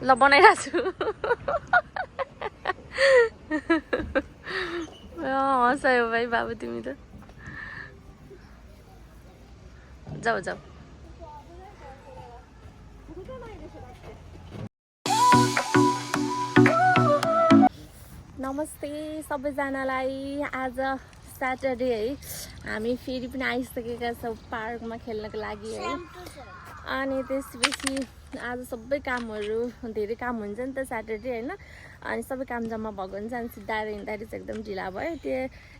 ल बनाइरहेको छु हँसायो भाइ बाबु तिमी त जाऊ जाऊ नमस्ते सबैजनालाई आज सैटरडे है हामी फेरि पनि आइसकेका छौँ पार्कमा खेल्नको लागि है अनि त्यसपछि आज सबै कामहरू धेरै काम हुन्छ नि त सैटरडे हैन अनि सबै काम जम्मा भएको हुन्छ अनि सिधा आएर हिँड्दाखेरि चाहिँ एकदम ढिला भयो त्यो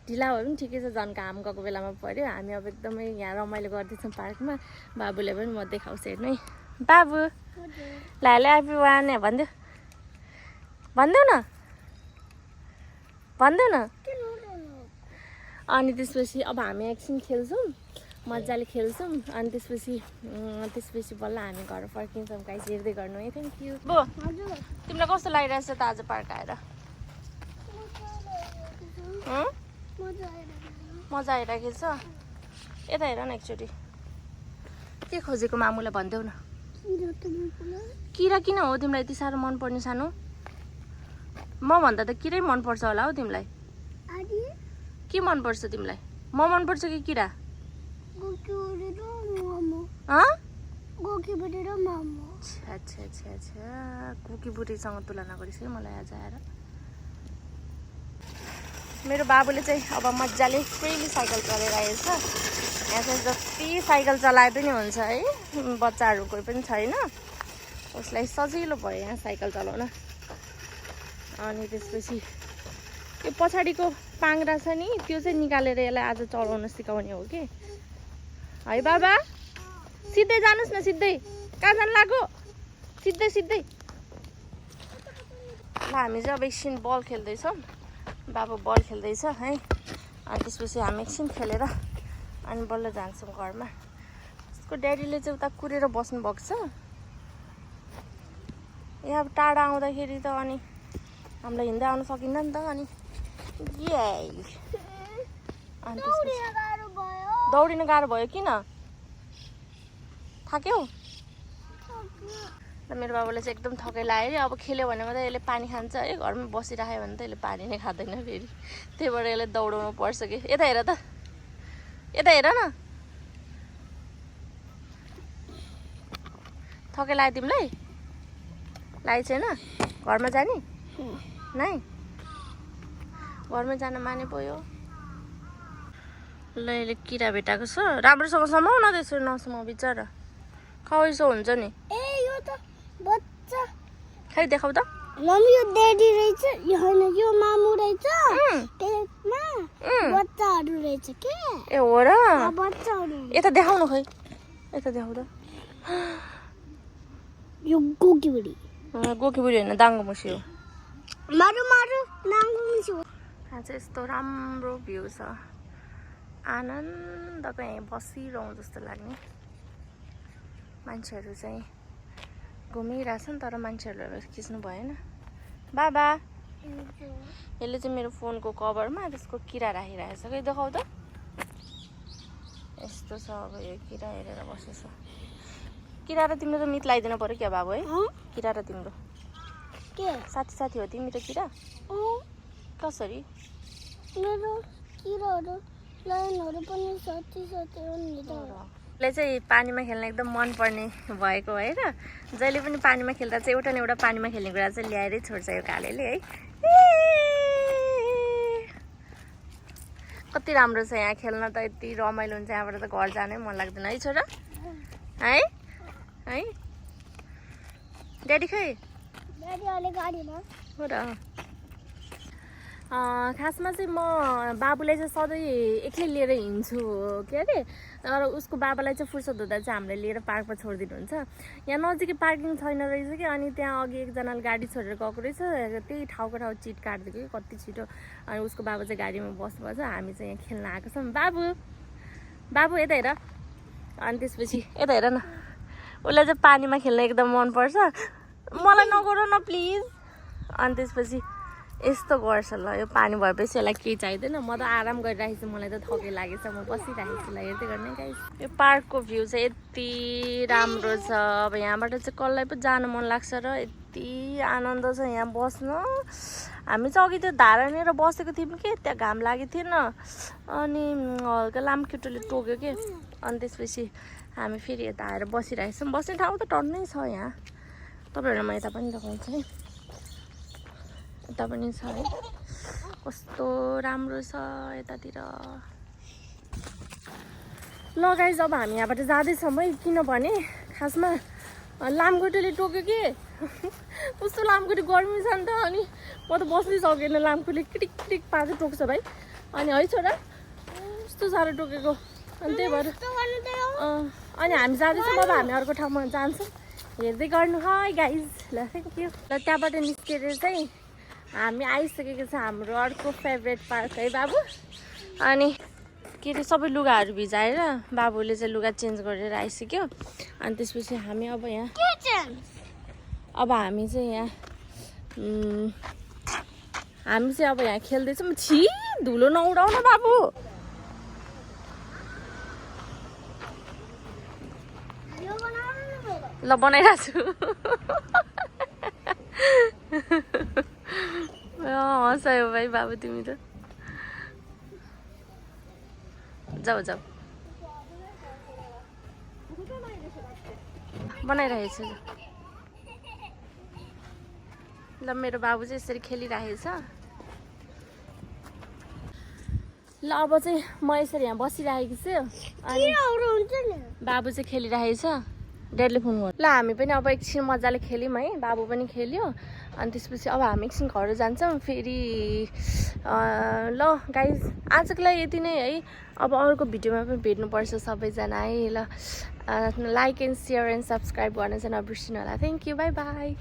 ढिला भयो पनि ठिकै छ झन् काम गएको बेलामा पर्यो हामी अब एकदमै यहाँ रमाइलो गर्दैछौँ पार्कमा बाबुले पनि म देखाउँछु हेर्नु है बाबु ल हेलो एभ्रीवान भनिदेऊ न अनि त्यसपछि अब हामी एकछिन खेल्छौँ मजाले खेल्छौँ अनि त्यसपछि बल्ल हामी घर फर्किन्छौँ गाइस हेर्दै गर्नु है थ्याङ्क यू बो तिमीलाई कस्तो लागिरहेछ त आज पार्क आएर मजा आइरहेको छ यता हेर न एकचोटि के खोजेको मामुलाई भनिदेऊ न किरा किन हो तिमीलाई यति साह्रो मनपर्ने सानो म भन्दा त किरै मनपर्छ होला हौ तिमीलाई के मनपर्छ तिमीलाई म मनपर्छ कि किरा कुकी बुढीसँग तुलना गरिस् है मलाई आज आएर मेरो बाबुले चाहिँ अब मजाले फ्रीली साइकल चलाइरहेको छ यहाँ चाहिँ जति साइकल चलाए पनि हुन्छ है बच्चाहरू कोही पनि छैन उसलाई सजिलो भयो यहाँ साइकल चलाउन अनि त्यसपछि यो पछाडिको पाङ्रा छ नि त्यो चाहिँ निकालेर यसलाई आज चलाउन सिकाउने हो कि है बाबा सिधै जानुस् न सिधै कहाँ जानु लाग्यो सिधै ल हामी चाहिँ अब एकछिन बल खेल्दैछौँ बाबु बल खेल्दैछ है अनि त्यसपछि हामी एकछिन खेलेर अनि बल्ल जान्छौँ घरमा उसको ड्याडीले चाहिँ उता कुरेर बस्नु भएको छ यहाँ टाढा आउँदाखेरि त अनि हामीलाई हिँड्दै आउनु सकिन्न नि त अनि दौडिन गाह्रो भयो किन थाक्यौ र मेरो बाबुलाई चाहिँ एकदम थकाइ लाग्यो अरे अब खेल्यो भने मात्रै यसले पानी खान्छ है घरमा बसिराख्यो भने त यसले पानी नै खाँदैन फेरि त्यही भएर यसलाई दौडाउनु पर्छ कि यता हेर न थकाइ लाग्यो तिमीलाई लागेको छैन घरमा जाने नै घरमा जान माने पो ल यसले किरा भेटाएको छ राम्रोसँग समाउ न त्यसरी नसमाउ बिचरा खैसो हुन्छ नि ए यो त बच्चा खै देखाउ त मम्मी यो ड्याडी रहेछ यो हैन यो मामु रहेछ त्यसमा बच्चाहरु रहेछ के ए हो र बच्चाहरु यता देखाउनु खै यता देखाउ त यो गोकीबुडी हैन दाङ्गो मुसी हो मारु नाङ्गो मुसी हो आज यस्तो राम्रो भ्यू छ आनन्दको यहाँ बसिरहँ जस्तो लाग्ने मान्छेहरू चाहिँ घुमिरहेछन् तर मान्छेहरूले खिच्नु भएन बाबा यसले चाहिँ मेरो फोनको कभरमा त्यसको किरा राखिरहेको छ कि देखाउ त यस्तो छ अब यो किरा हेरेर बसेछ किरा र तिम्रो त मित लगाइदिनु पर्यो क्या बाबु है किरा र तिम्रो के साथी हो तिमी त किरा कसरी मेरो किराहरु लाइनहरु पनि साथी हो नि त ले चाहिँ पानीमा खेल्न एकदम मन पर्ने भएको है र जहिले पनि पानीमा खेल्दा चाहिँ एउटा न एउटा पानीमा खेल्ने कुरा चाहिँ ल्याएरै छोड्छ यो कालेले है कति राम्रो छ यहाँ खेल्न त यति रमाइलो हुन्छ यहाँबाट त घर जानै मन लाग्दैन है छोरा है ड्याडी खै ड्याडी अहिले गाडीमा हो र खासमा चाहिँ म बाबुलाई चाहिँ सधैँ एक्लै लिएर हिँड्छु के अरे तर उसको बाबालाई चाहिँ फुर्सद हुँदा चाहिँ हामीले लिएर पार्कमा छोडिदिनुहुन्छ यहाँ नजिकै पार्किङ छैन रहेछ कि अनि त्यहाँ अघि एकजनाले गाडी छोडेर गएको रहेछ त्यही ठाउँको ठाउँ चिट काटिदिएको कि कति छिटो अनि उसको बाबा चाहिँ गाडीमा बस्नुभएको छ हामी चाहिँ यहाँ खेल्न आएको छौँ बाबु यता हेर अनि त्यसपछि यता हेर न उसलाई चाहिँ पानीमा खेल्न एकदम मनपर्छ मलाई नगर न प्लिज अनि त्यसपछि यस्तो गर्छ ल यो पानी भएपछि यसलाई केही चाहिँदैन म त आराम गरिरहेको छु मलाई त थकै लागेछ म बसिरहेको छु ल हेर्दै गर्ने गाइस यो पार्कको भ्यू चाहिँ यति राम्रो छ अब यहाँबाट चाहिँ कसलाई पो जानु मन लाग्छ र कति आनन्द छ यहाँ बस्न। हामी चाहिँ अघि त्यो धारानेर बसेको थियौँ कि त्यहाँ घाम लागेको थिएन अनि हल्का लामखुट्टेले टोक्यो कि अनि त्यसपछि हामी फेरि यता आएर बसिरहेको छौँ। बस्ने ठाउँ त टन्नै छ यहाँ। तपाईँहरूलाई म यता पनि देखाउँछु है, यता पनि छ है, कस्तो राम्रो छ यतातिर। ल गाइस अब हामी यहाँबाट जाँदैछौँ है, किनभने खासमा लामखुट्टेले टोक्यो कि कस्तो लामखुट्टे गर्मी छ नि त अनि म त बस्नै सकेन, लामखुट्टेले किटिक किटिक पार्दै टोक्छ भाइ। अनि है छोरा कस्तो साह्रो टोकेको अनि त्यही भएर अनि हामी जाँदैछौँ। अब हामी अर्को ठाउँमा जान्छौँ, हेर्दै गर्नु है गाइज। ल थ्याङ्क यू। ल त्यहाँबाट निस्केर चाहिँ हामी आइसकेको छ हाम्रो अर्को फेभरेट पार्क है बाबु। अनि के अरे सबै लुगाहरू भिजाएर बाबुले चाहिँ लुगा चेन्ज गरेर आइसक्यो। अनि त्यसपछि हामी अब यहाँ हामी चाहिँ यहाँ खेल्दैछौँ। छि धुलो नउडाउ न बाबु। ल बनाइरहेको छु। हँसायो भाइ बाबु तिमी त। जाऊ जाऊ बनाइरहेको छु। ल मेरो बाबु चाहिँ यसरी खेलिरहेको छ। ल अब चाहिँ म यसरी यहाँ बसिरहेको छु अनि बाबु चाहिँ खेलिरहेको छ डेडली फोन गर्नु। ल हामी पनि अब एकछिन मजाले खेल्यौँ है, बाबु पनि खेल्यो। अनि त्यसपछि अब हामी एकछिन घर जान्छौँ फेरि। ल गाइज आजको लागि यति नै है। अब अर्को भिडियोमा पनि भेट्नुपर्छ सबैजना है। ल like and share and subscribe गर्न चाहिँ नबिर्सिनु होला। Thank you, by by.